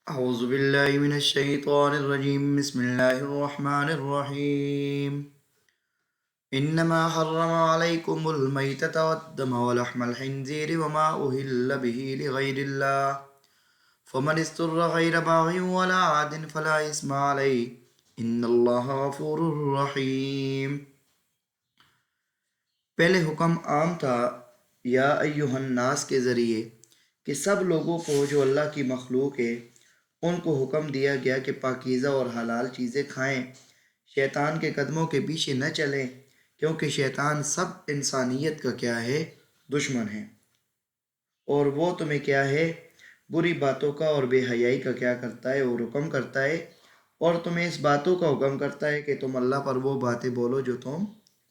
أعوذ بالله من الشيطان الرجيم بسم الله الرحمن الرحيم إنما حرم عليكم الميتة والدم ولحم الخنزير وما أهل به لغير الله فمن استر غير باغ ولا عاد فلا إثم عليه إن الله غفور رحيم۔ پہلے حکم عام تھا یا ایہا الناس کے ذریعے کہ سب لوگوں کو جو اللہ کی مخلوق ہے ان کو حکم دیا گیا کہ پاکیزہ اور حلال چیزیں کھائیں، شیطان کے قدموں کے پیچھے نہ چلیں، کیونکہ شیطان سب انسانیت کا کیا ہے، دشمن ہے، اور وہ تمہیں کیا ہے، بری باتوں کا اور بے حیائی کا کیا کرتا ہے، اور حکم کرتا ہے، اور تمہیں اس باتوں کا حکم کرتا ہے کہ تم اللہ پر وہ باتیں بولو جو تم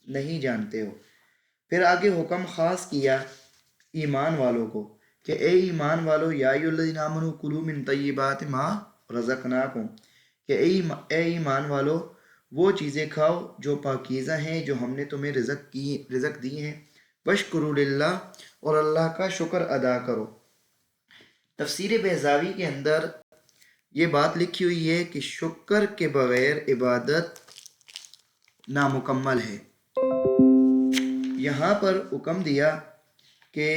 نہیں جانتے ہو۔ پھر آگے حکم خاص کیا ایمان والوں کو کہ اے ایمان والو یا ایھا الذین آمنوا کلوا من طیبات ما رزقناکم، کہ اے ایمان والو وہ چیزیں کھاؤ جو پاکیزہ ہیں جو ہم نے تمہیں رزق دی ہیں، واشکروا للہ، اور اللہ کا شکر ادا کرو۔ تفسیر بہزاوی کے اندر یہ بات لکھی ہوئی ہے کہ شکر کے بغیر عبادت نامکمل ہے۔ یہاں پر حکم دیا کہ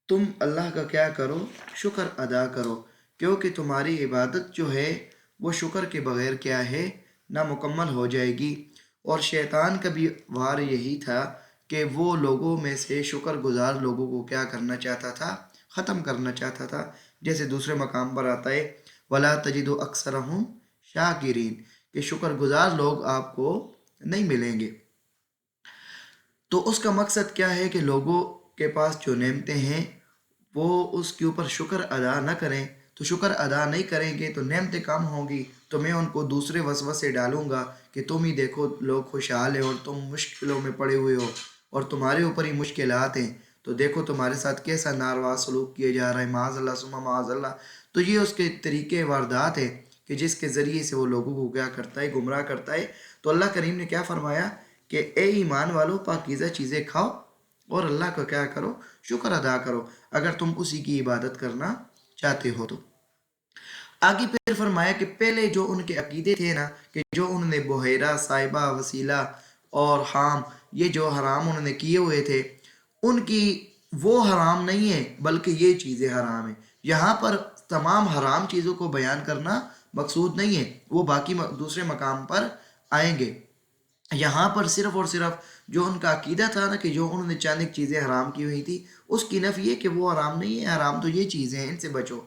تم اللہ کا کیا کرو، شکر ادا کرو، کیونکہ تمہاری عبادت جو ہے وہ شکر کے بغیر کیا ہے، نامکمل ہو جائے گی۔ اور شیطان کا بھی وار یہی تھا کہ وہ لوگوں میں سے شکر گزار لوگوں کو کیا کرنا چاہتا تھا، ختم کرنا چاہتا تھا، جیسے دوسرے مقام پر آتا ہے وَلَا تَجِدُ أَكْثَرَهُمْ شَاكِرِينَ، کہ شکر گزار لوگ آپ کو نہیں ملیں گے۔ تو اس کا مقصد کیا ہے کہ لوگوں کے پاس جو نعمتیں ہیں وہ اس کے اوپر شکر ادا نہ کریں، تو شکر ادا نہیں کریں گے تو نعمتیں کم ہوں گی، تو میں ان کو دوسرے وسوسے ڈالوں گا کہ تم ہی دیکھو لوگ خوشحال ہیں اور تم مشکلوں میں پڑے ہوئے ہو اور تمہارے اوپر ہی مشکلات ہیں، تو دیکھو تمہارے ساتھ کیسا ناروا سلوک کیا جا رہا ہے، معاذ اللہ ثم معاذ اللہ۔ تو یہ اس کے طریقے واردات ہیں کہ جس کے ذریعے سے وہ لوگوں کو کیا کرتا ہے، گمراہ کرتا ہے۔ تو اللہ کریم نے کیا فرمایا کہ اے ایمان والو پاکیزہ چیزیں کھاؤ اور اللہ کا کیا کرو، شکر ادا کرو، اگر تم اسی کی عبادت کرنا چاہتے ہو تو۔ آگے پھر فرمایا کہ پہلے جو ان کے عقیدے تھے نا، کہ جو انہوں نے بحیرہ، صاحبہ، وسیلہ اور حام، یہ جو حرام انہوں نے کیے ہوئے تھے، ان کی وہ حرام نہیں ہے بلکہ یہ چیزیں حرام ہیں۔ یہاں پر تمام حرام چیزوں کو بیان کرنا مقصود نہیں ہے، وہ باقی دوسرے مقام پر آئیں گے۔ یہاں پر صرف اور صرف جو ان کا عقیدہ تھا نا، کہ جو انہوں نے چاند چیزیں حرام کی ہوئی تھی، اس کی نفی یہ کہ وہ حرام نہیں ہے، حرام تو یہ چیزیں ہیں، ان سے بچو۔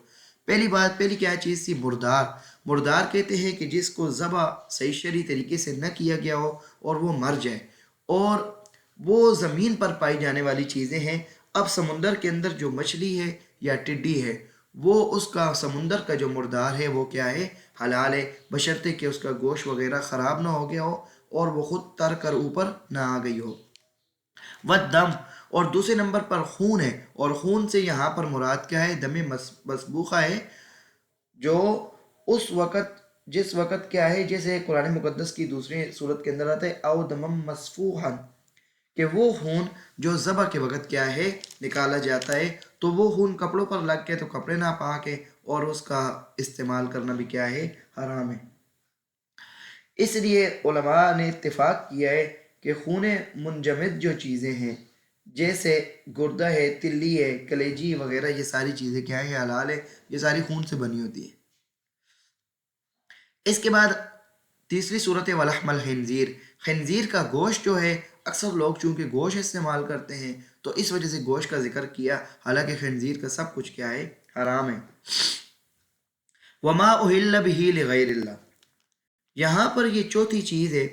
پہلی کیا چیز تھی، مردار۔ مردار کہتے ہیں کہ جس کو ذبح صحیح شرعی طریقے سے نہ کیا گیا ہو اور وہ مر جائے، اور وہ زمین پر پائی جانے والی چیزیں ہیں۔ اب سمندر کے اندر جو مچھلی ہے یا ٹڈی ہے، وہ اس کا سمندر کا جو مردار ہے وہ کیا ہے، حلال ہے، بشرطے کہ اس کا گوشت وغیرہ خراب نہ ہو گیا ہو اور وہ خود تر کر اوپر نہ آ گئی ہو۔ والدم، اور دوسرے نمبر پر خون ہے، اور خون سے یہاں پر مراد کیا ہے، دم مسبوخہ ہے، جو اس وقت جس وقت کیا ہے، جیسے قرآن مقدس کی دوسری صورت کے اندر آتا ہے او دمم مسفوحا، کہ وہ خون جو ذبح کے وقت کیا ہے نکالا جاتا ہے، تو وہ خون کپڑوں پر لگ کے تو کپڑے ناپاک ہے اور اس کا استعمال کرنا بھی کیا ہے، حرام ہے۔ اس لیے علماء نے اتفاق کیا ہے کہ خون منجمد جو چیزیں ہیں، جیسے گردہ ہے، تلی ہے، کلیجی وغیرہ، یہ ساری چیزیں کیا ہیں، یہ حلال ہے، یہ ساری خون سے بنی ہوتی ہے۔ اس کے بعد تیسری صورت ہے ولحم الخنزیر۔ خنزیر کا گوشت جو ہے، اکثر لوگ چونکہ گوشت استعمال کرتے ہیں تو اس وجہ سے گوشت کا ذکر کیا، حالانکہ خنزیر کا سب کچھ کیا ہے، حرام ہے۔ وما اہل بہ لغیر اللہ، یہاں پر یہ چوتھی چیز ہے،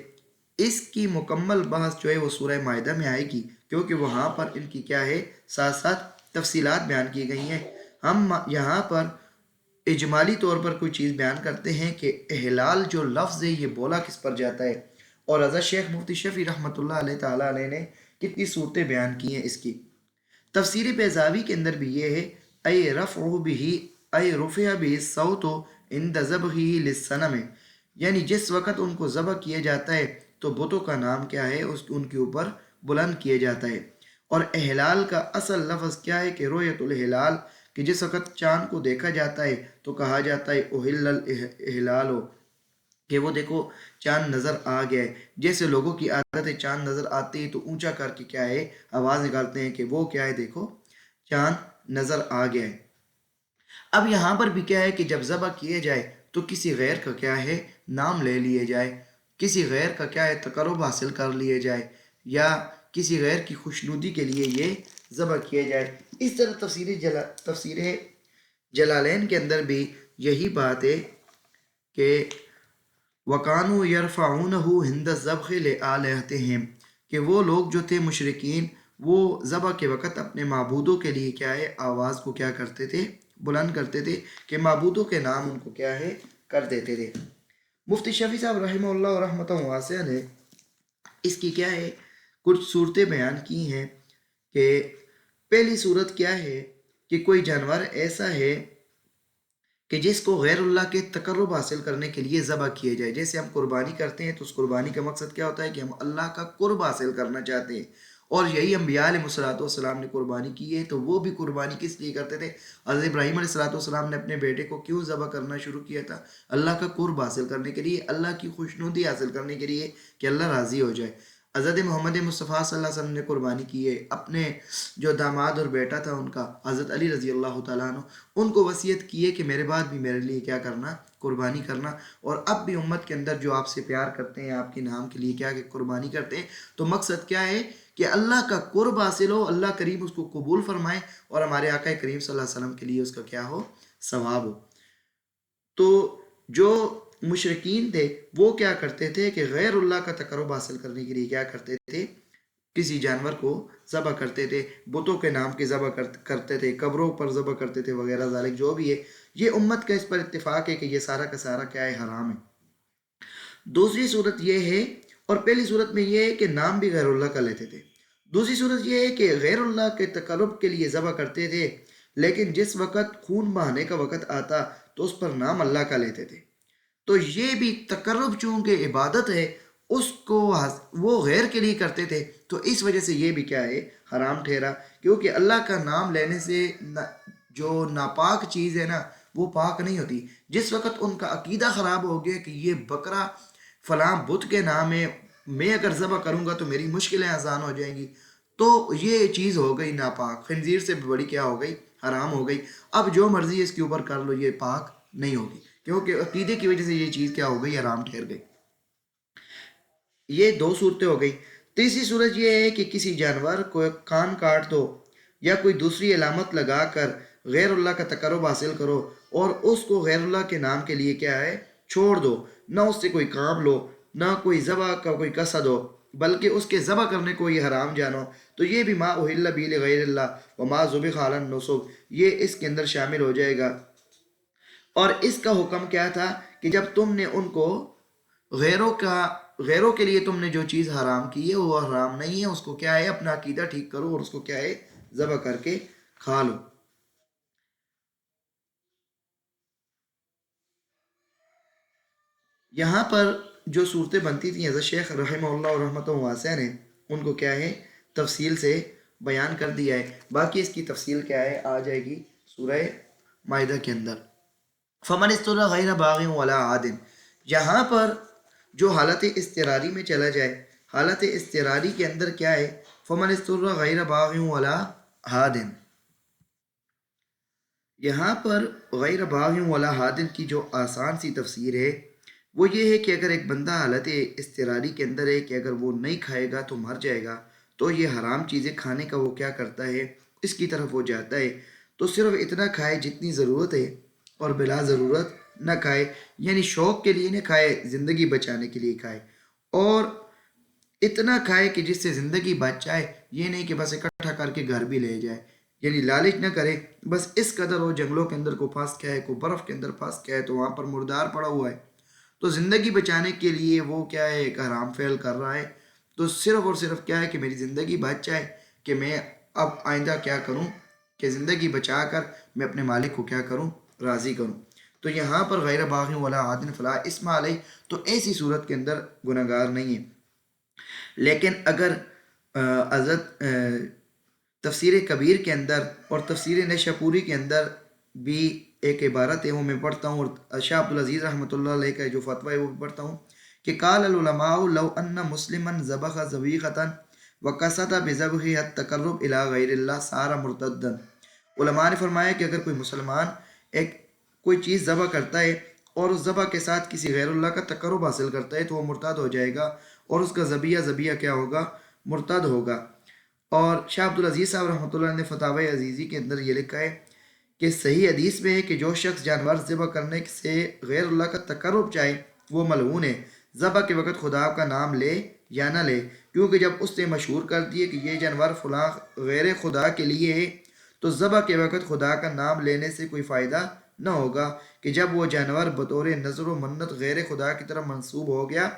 اس کی مکمل بحث جو ہے وہ سورہ مائدہ میں آئے گی، کیونکہ وہاں پر ان کی کیا ہے، ساتھ ساتھ تفصیلات بیان کی گئی ہیں۔ ہم یہاں پر اجمالی طور پر کوئی چیز بیان کرتے ہیں کہ احلال جو لفظ ہے یہ بولا کس پر جاتا ہے، اور حضرت شیخ مفتی شفیع رحمۃ اللہ علیہ تعالیٰ علیہ نے کتنی صورتیں بیان کی ہیں اس کی۔ تفسیر بیضاوی کے اندر بھی یہ ہے، اے رفع بہ، اے رفع بہ الصوت عند ذبحہ للصنم، یعنی جس وقت ان کو ذبح کیا جاتا ہے تو بتوں کا نام کیا ہے، ان کے اوپر بلند کیا جاتا ہے۔ اور احلال کا اصل لفظ کیا ہے کہ رؤیت الہلال کہ جس وقت چاند کو دیکھا جاتا ہے تو کہا جاتا ہے اوہل الہلال ہو، کہ وہ دیکھو چاند نظر آ گیا ہے۔ جیسے لوگوں کی عادت ہے چاند نظر آتے ہی تو اونچا کر کے کیا ہے آواز نکالتے ہیں کہ وہ کیا ہے دیکھو چاند نظر آ گیا ہے۔ اب یہاں پر بھی کیا ہے کہ جب ذبح کیے جائے تو کسی غیر کا کیا ہے نام لے لیے جائے، کسی غیر کا کیا ہے تقرب حاصل کر لیے جائے، یا کسی غیر کی خوشنودی کے لیے یہ ذبح کیے جائے۔ اس طرح تفسیر جلالین کے اندر بھی یہی بات ہے کہ وَقَانُوا يَرْفَعُونَهُ عِنْدَ الذَّبْحِ لِآلِهَتِهِمْ، کہ وہ لوگ جو تھے مشرکین وہ ذبح کے وقت اپنے معبودوں کے لیے کیا ہے آواز کو کیا کرتے تھے بلند کرتے تھے، کہ معبودوں کے نام ان کو کیا ہے کر دیتے تھے۔ مفتی شفیع صاحب رحمہ اللہ و رحمۃ واسعہ نے اس کی کیا ہے کچھ صورتیں بیان کی ہیں کہ پہلی صورت کیا ہے کہ کوئی جانور ایسا ہے کہ جس کو غیر اللہ کے تقرب حاصل کرنے کے لیے ذبح کیے جائے۔ جیسے ہم قربانی کرتے ہیں تو اس قربانی کا مقصد کیا ہوتا ہے کہ ہم اللہ کا قرب حاصل کرنا چاہتے ہیں، اور یہی انبیاء علیہ الصلوۃ والسلام نے قربانی کی ہے۔ تو وہ بھی قربانی کس لیے کرتے تھے؟ حضرت ابراہیم علیہ الصلوۃ والسلام نے اپنے بیٹے کو کیوں ذبح کرنا شروع کیا تھا؟ اللہ کا قرب حاصل کرنے کے لیے، اللہ کی خوشنودی حاصل کرنے کے لیے کہ اللہ راضی ہو جائے۔ حضرت محمد مصطفیٰ صلی اللہ علیہ وسلم نے قربانی کی ہے، اپنے جو داماد اور بیٹا تھا ان کا حضرت علی رضی اللہ تعالیٰ عنہ، ان کو وصیت کی ہے کہ میرے بعد بھی میرے لیے کیا کرنا قربانی کرنا۔ اور اب بھی امت کے اندر جو آپ سے پیار کرتے ہیں، آپ کے نام کے لیے کیا کہ قربانی کرتے ہیں، تو مقصد کیا ہے کہ اللہ کا قرب حاصل ہو، اللہ کریم اس کو قبول فرمائے، اور ہمارے آقا کریم صلی اللہ علیہ وسلم کے لیے اس کا کیا ہو ثواب ہو۔ تو جو مشرکین تھے وہ کیا کرتے تھے کہ غیر اللہ کا تقرب حاصل کرنے کے لیے کیا کرتے تھے کسی جانور کو ذبح کرتے تھے، بتوں کے نام کے ذبح کرتے تھے، قبروں پر ذبح کرتے تھے وغیرہ ذالک جو بھی ہے۔ یہ امت کا اس پر اتفاق ہے کہ یہ سارا کا سارا کیا ہے حرام ہے۔ دوسری صورت یہ ہے، اور پہلی صورت میں یہ ہے کہ نام بھی غیر اللہ کا لیتے تھے، دوسری صورت یہ ہے کہ غیر اللہ کے تقرب کے لیے ذبح کرتے تھے، لیکن جس وقت خون بہانے کا وقت آتا تو اس پر نام اللہ کا لیتے تھے۔ تو یہ بھی تقرب چونکہ عبادت ہے، اس کو وہ غیر کے لیے کرتے تھے، تو اس وجہ سے یہ بھی کیا ہے حرام ٹھہرا، کیونکہ اللہ کا نام لینے سے جو ناپاک چیز ہے نا وہ پاک نہیں ہوتی۔ جس وقت ان کا عقیدہ خراب ہو گیا کہ یہ بکرا فلاں بت کے نام ہے، میں اگر ذبح کروں گا تو میری مشکلیں آسان ہو جائیں گی، تو یہ چیز ہو گئی ناپاک، خنزیر سے بھی بڑی کیا ہو گئی حرام ہو گئی۔ اب جو مرضی اس کے اوپر کر لو یہ پاک نہیں ہوگی، کیونکہ عقیدے کی وجہ سے یہ چیز کیا ہو گئی حرام ٹھہر گئی۔ یہ دو صورتیں ہو گئی۔ تیسری صورت یہ ہے کہ کسی جانور کو کان کاٹ دو یا کوئی دوسری علامت لگا کر غیر اللہ کا تقرب حاصل کرو، اور اس کو غیر اللہ کے نام کے لیے کیا ہے چھوڑ دو، نہ اس سے کوئی کام لو، نہ کوئی ذبح کا کوئی قصد ہو، بلکہ اس کے ذبح کرنے کو یہ حرام جانو، تو یہ بھی ما اہل بہ لغیر اللہ وما ذبح علی النصب، یہ اس کے اندر شامل ہو جائے گا۔ اور اس کا حکم کیا تھا کہ جب تم نے ان کو غیروں کے لیے تم نے جو چیز حرام کی ہے وہ حرام نہیں ہے، اس کو کیا ہے اپنا عقیدہ ٹھیک کرو اور اس کو کیا ہے ذبح کر کے کھا لو۔ یہاں پر جو صورتیں بنتی تھیں حضرت شیخ رحمہ اللہ اور رحمۃ واسعہ نے ان کو کیا ہے تفصیل سے بیان کر دیا ہے۔ باقی اس کی تفصیل کیا ہے آ جائے گی سورہ مائدہ کے اندر۔ فمن استر غیر باغ ولا عاد، یہاں پر جو حالت اضطراری میں چلا جائے، حالت اضطراری کے اندر کیا ہے فمن استر غیر باغ ولا عاد، یہاں پر غیر باغ ولا عاد کی جو آسان سی تفسیر ہے وہ یہ ہے کہ اگر ایک بندہ حالت اضطراری کے اندر ہے کہ اگر وہ نہیں کھائے گا تو مر جائے گا، تو یہ حرام چیزیں کھانے کا وہ کیا کرتا ہے اس کی طرف وہ جاتا ہے، تو صرف اتنا کھائے جتنی ضرورت ہے اور بلا ضرورت نہ کھائے، یعنی شوق کے لیے نہ کھائے، زندگی بچانے کے لیے کھائے، اور اتنا کھائے کہ جس سے زندگی بچ جائے، یہ نہیں کہ بس اکٹھا کر کے گھر بھی لے جائے، یعنی لالچ نہ کرے، بس اس قدر وہ جنگلوں کے اندر کو پھنس گیا ہے، کو برف کے اندر پھنس گیا ہے تو وہاں پر مردار پڑا ہوا ہے، تو زندگی بچانے کے لیے وہ کیا ہے ایک حرام فعل کر رہا ہے، تو صرف اور صرف کیا ہے کہ میری زندگی بچ جائے، کہ میں اب آئندہ کیا کروں کہ زندگی بچا کر میں اپنے مالک کو کیا کروں راضی کروں۔ تو یہاں پر غیر باغ ولا عاد فلا اسم علیہ، تو ایسی صورت کے اندر گناہگار نہیں ہے۔ لیکن اگر حضرت تفسیر کبیر کے اندر اور تفسیر نشاپوری کے اندر بھی ایک عبارت ہے، وہ میں پڑھتا ہوں، اور شاہ عبدالعزیز رحمۃ اللہ علیہ کا جو فتویٰ ہے وہ بھی پڑھتا ہوں کہ قال العلماء لو ان مسلما ذبح ذبیحۃ وقصد بذبحها التقرب الى غیر اللہ صار مرتدا۔ علماء نے فرمایا کہ اگر کوئی مسلمان کوئی چیز ذبح کرتا ہے اور اس ذبح کے ساتھ کسی غیر اللہ کا تقرب حاصل کرتا ہے تو وہ مرتد ہو جائے گا، اور اس کا ذبیحہ کیا ہوگا؟ مرتد ہوگا۔ اور شاہ عبدالعزیز صاحب رحمۃ اللہ نے فتاوی عزیزی کے اندر یہ لکھا ہے کہ صحیح حدیث میں ہے کہ جو شخص جانور ذبح کرنے سے غیر اللہ کا تقرب چاہے وہ ملعون ہے، ذبح کے وقت خدا کا نام لے یا نہ لے، کیونکہ جب اس نے مشہور کر دیے کہ یہ جانور فلاں غیر خدا کے لیے ہے تو ذبح کے وقت خدا کا نام لینے سے کوئی فائدہ نہ ہوگا، کہ جب وہ جانور بطور نظر و منت غیر خدا کی طرف منسوب ہو گیا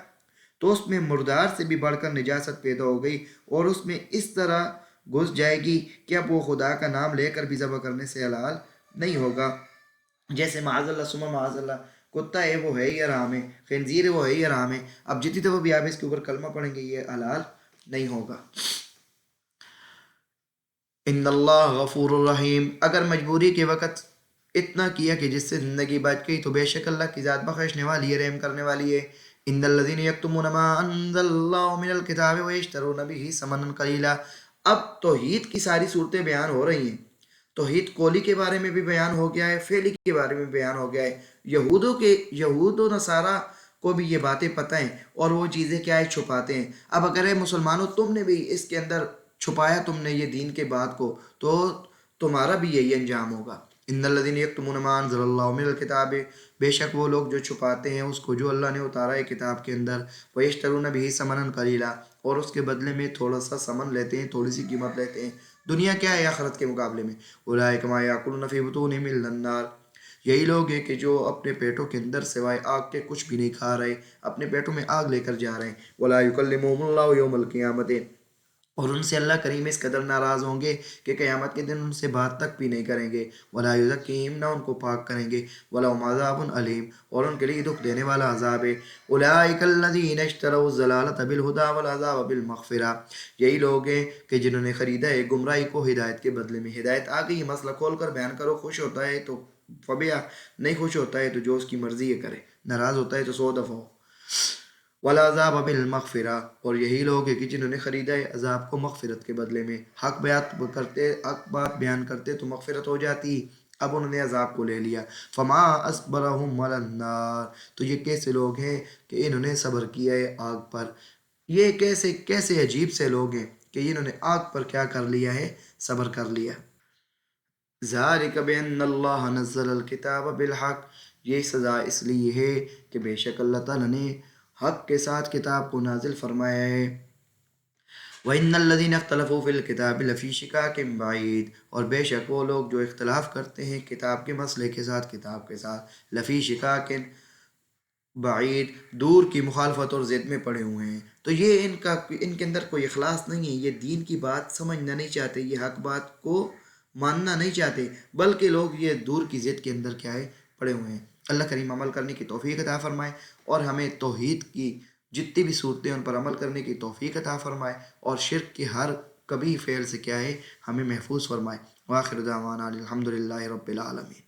تو اس میں مردار سے بھی بڑھ کر نجاست پیدا ہو گئی، اور اس میں اس طرح گھس جائے گی کہ اب وہ خدا کا نام لے کر بھی ذبح کرنے سے حلال نہیں ہوگا۔ جیسے معاذ اللہ ثم معاذ اللہ کتا ہے وہ ہے ہی حرام ہے، خنزیر ہے وہ ہے ہی حرام ہے، اب جتنی دفعہ بھی آپ اس کے اوپر کلمہ پڑھیں گے یہ حلال نہیں ہوگا۔ ان اللہ غفور الرحیم، اگر مجبوری کے وقت اتنا کیا کہ جس سے زندگی بچ گئی تو بے شک اللہ کی ذات بخشنے والی ہے، رحم کرنے والی ہے۔ ان الذین یکتمون ما انزل اللہ من الکتاب ویشترون بہ ثمنا قلیلا۔ اب توحید کی ساری صورتیں بیان ہو رہی ہیں، توحید قولی کے بارے میں بھی بیان ہو گیا ہے، فعلی کے بارے میں بیان ہو گیا ہے۔ یہود و نصارہ کو بھی یہ باتیں پتہ ہیں اور وہ چیزیں کیا ہے چھپاتے ہیں۔ اب اگر ہے مسلمانوں تم نے بھی اس کے اندر چھپایا تم نے یہ دین کے بات کو تو تمہارا بھی یہی انجام ہوگا۔ ان الذین یکتمون ما انزل اللہ من الکتاب، بے شک وہ لوگ جو چھپاتے ہیں اس کو جو اللہ نے اتارا ہے کتاب کے اندر، ویشترون بہ ثمنا قلیلا، اور اس کے بدلے میں تھوڑا سا ثمن لیتے ہیں، تھوڑی سی قیمت لیتے ہیں۔ دنیا کیا ہے آخرت کے مقابلے میں؟ اولئک ما یاکلون فی بطونہم الا النار، یہی لوگ ہیں کہ جو اپنے پیٹوں کے اندر سوائے آگ کے کچھ بھی نہیں کھا رہے، اپنے پیٹوں میں آگ لے کر جا رہے ہیں۔ ولا یکلمہم اللہ یوم القیامۃ، اور ان سے اللہ کریم اس قدر ناراض ہوں گے کہ قیامت کے دن ان سے بات تک بھی نہیں کریں گے۔ ولا یزکیہم، نہ ان کو پاک کریں گے۔ ولہم عذاب علیم، اور ان کے لیے دکھ دینے والا عذاب ہے۔ اولئک الذین اشتروا الضلالۃ بالہدی والعذاب بالمغفرہ، یہی لوگ ہیں کہ جنہوں نے خریدا ہے گمراہی کو ہدایت کے بدلے میں۔ ہدایت آ گئی، مسئلہ کھول کر بیان کرو، خوش ہوتا ہے تو فبیا، نہیں خوش ہوتا ہے تو جو اس کی مرضی ہے کرے، ناراض ہوتا ہے تو 100 دفعہ ہو۔ والعذاب بالمغفرہ، اور یہی لوگ ہیں کہ جنہوں نے خریدا ہے عذاب کو مغفرت کے بدلے میں۔ حق بات بیان کرتے تو مغفرت ہو جاتی، اب انہوں نے عذاب کو لے لیا۔ فما اصبرہم علی النار، تو یہ کیسے لوگ ہیں کہ انہوں نے صبر کیا ہے آگ پر۔ یہ کیسے عجیب سے لوگ ہیں کہ انہوں نے آگ پر کیا کر لیا ہے؟ صبر کر لیا۔ ذالک بان اللہ نزل الکتاب بالحق، یہ سزا اس لیے ہے کہ بے شک اللہ تعالیٰ نے حق کے ساتھ کتاب کو نازل فرمایا ہے۔ وَإِنَّ الَّذِينَ اخْتَلَفُوا فِي الْكِتَابِ لَفِي شِقَاقٍ بَعِيدٍ، اور بے شک وہ لوگ جو اختلاف کرتے ہیں کتاب کے مسئلے کے ساتھ، کتاب کے ساتھ، لفی شقاق بعید، دور کی مخالفت اور ضد میں پڑے ہوئے ہیں۔ تو یہ ان کے اندر کوئی اخلاص نہیں ہے، یہ دین کی بات سمجھنا نہیں چاہتے، یہ حق بات کو ماننا نہیں چاہتے، بلکہ لوگ یہ دور کی ضد کے اندر کیا ہے پڑے ہوئے ہیں۔ اللہ کریم عمل کرنے کی توفیق عطا فرمائے، اور ہمیں توحید کی جتنی بھی صورتیں ان پر عمل کرنے کی توفیق عطا فرمائے، اور شرک کے ہر کبھی فعل سے کیا ہے ہمیں محفوظ فرمائے۔ وآخر دعوانا الحمدللہ رب العالمین۔